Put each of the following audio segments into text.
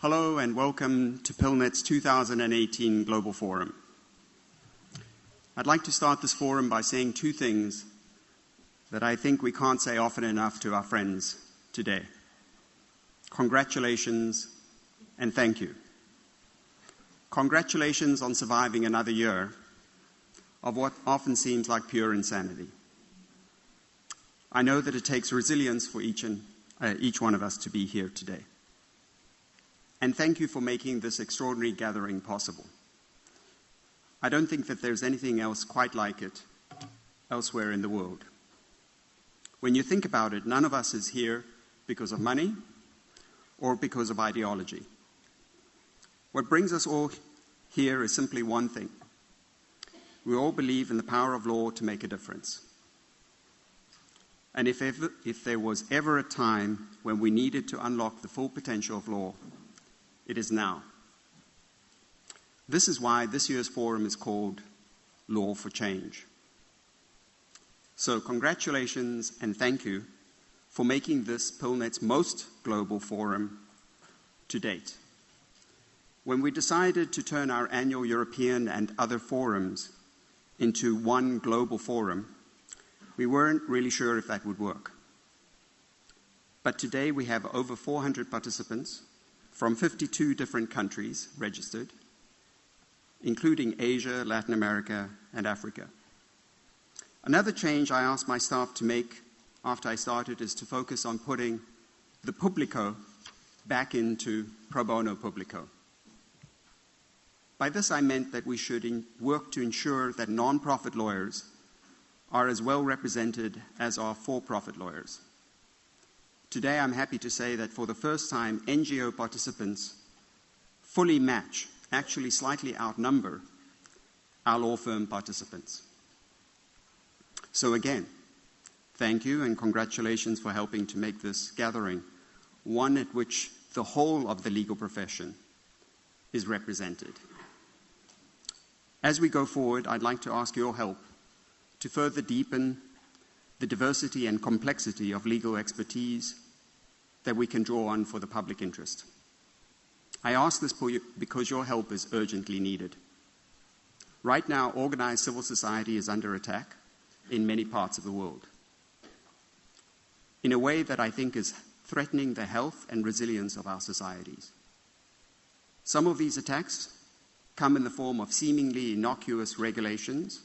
Hello and welcome to PILnet's 2018 Global Forum. I'd like to start this forum by saying two things that I think we can't say often enough to our friends today. Congratulations and thank you. Congratulations on surviving another year of what often seems like pure insanity. I know that it takes resilience for each one of us to be here today. And thank you for making this extraordinary gathering possible. I don't think that there's anything else quite like it elsewhere in the world. When you think about it, none of us is here because of money or because of ideology. What brings us all here is simply one thing. We all believe in the power of law to make a difference. And if there was ever a time when we needed to unlock the full potential of law, it is now. This is why this year's forum is called Law for Change. So congratulations and thank you for making this PILnet's most global forum to date. When we decided to turn our annual European and other forums into one global forum, we weren't really sure if that would work. But today we have over 400 participants from 52 different countries registered, including Asia, Latin America, and Africa. Another change I asked my staff to make after I started is to focus on putting the publico back into pro bono publico. By this I meant that we should work to ensure that non-profit lawyers are as well represented as are for-profit lawyers. Today, I'm happy to say that for the first time, NGO participants fully match, actually slightly outnumber, our law firm participants. So again, thank you and congratulations for helping to make this gathering one at which the whole of the legal profession is represented. As we go forward, I'd like to ask your help to further deepen the diversity and complexity of legal expertise that we can draw on for the public interest. I ask this because your help is urgently needed. Right now, organized civil society is under attack in many parts of the world, in a way that I think is threatening the health and resilience of our societies. Some of these attacks come in the form of seemingly innocuous regulations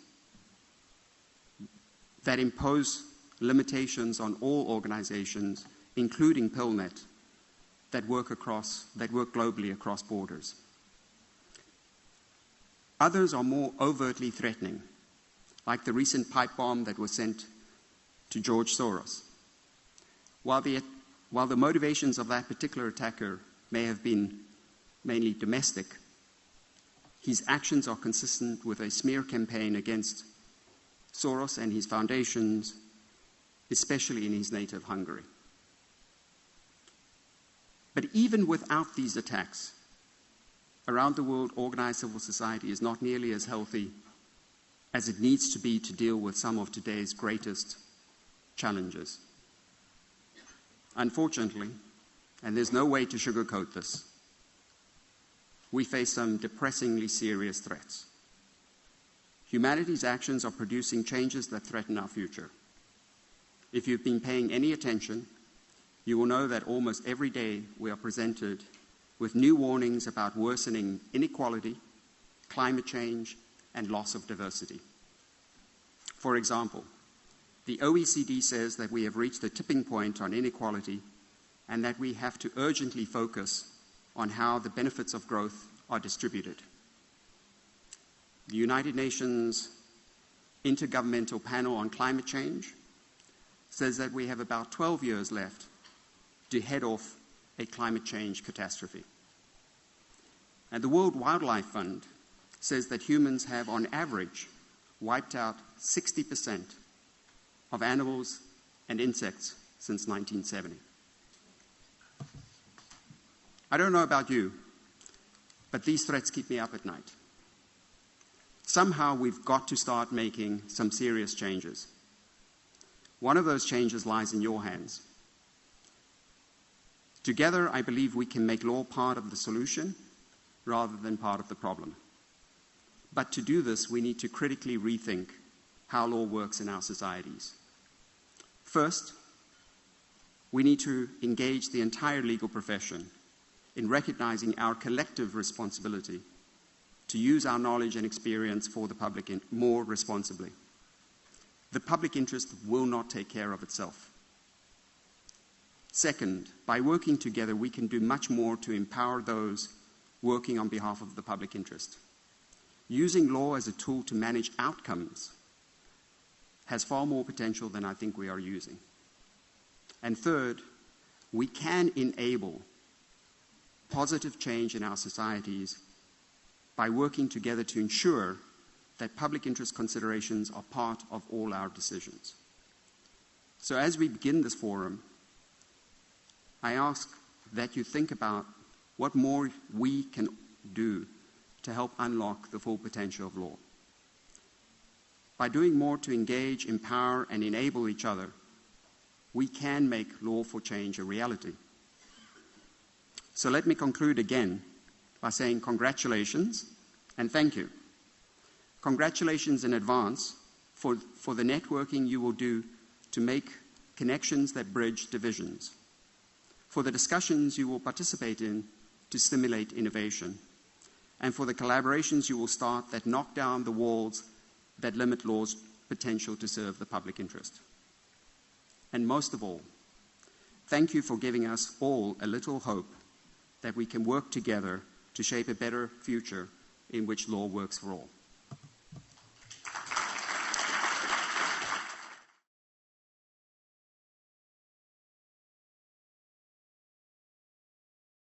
that impose limitations on all organizations, including PILnet, that work globally across borders. Others are more overtly threatening, like the recent pipe bomb that was sent to George Soros. While the motivations of that particular attacker may have been mainly domestic, his actions are consistent with a smear campaign against Soros and his foundations, especially in his native Hungary. But even without these attacks, around the world, organized civil society is not nearly as healthy as it needs to be to deal with some of today's greatest challenges. Unfortunately, and there's no way to sugarcoat this, we face some depressingly serious threats. Humanity's actions are producing changes that threaten our future. If you've been paying any attention, you will know that almost every day we are presented with new warnings about worsening inequality, climate change, and loss of diversity. For example, the OECD says that we have reached a tipping point on inequality and that we have to urgently focus on how the benefits of growth are distributed. The United Nations Intergovernmental Panel on Climate Change says that we have about 12 years left to head off a climate change catastrophe. And the World Wildlife Fund says that humans have, on average, wiped out 60% of animals and insects since 1970. I don't know about you, but these threats keep me up at night. Somehow we've got to start making some serious changes. One of those changes lies in your hands. Together, I believe we can make law part of the solution rather than part of the problem. But to do this, we need to critically rethink how law works in our societies. First, we need to engage the entire legal profession in recognizing our collective responsibility to use our knowledge and experience for the public more responsibly. The public interest will not take care of itself. Second, by working together, we can do much more to empower those working on behalf of the public interest. Using law as a tool to manage outcomes has far more potential than I think we are using. And third, we can enable positive change in our societies by working together to ensure that public interest considerations are part of all our decisions. So as we begin this forum, I ask that you think about what more we can do to help unlock the full potential of law. By doing more to engage, empower, and enable each other, we can make law for change a reality. So let me conclude again by saying congratulations and thank you. Congratulations in advance for the networking you will do to make connections that bridge divisions, for the discussions you will participate in to stimulate innovation, and for the collaborations you will start that knock down the walls that limit law's potential to serve the public interest. And most of all, thank you for giving us all a little hope that we can work together to shape a better future in which law works for all.